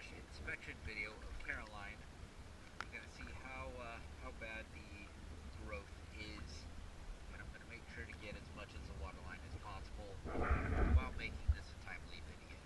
inspection video of Caroline. You're going to see how bad the growth is, and I'm going to make sure to get as much as the water line as possible while making this a timely video.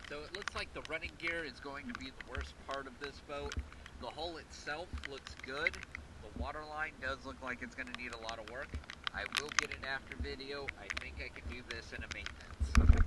So it looks like the running gear is going to be the worst part of this boat. The hull itself looks good. The water line does look like it's going to need a lot of work. I will get an after video. I think I can do this in a maintenance.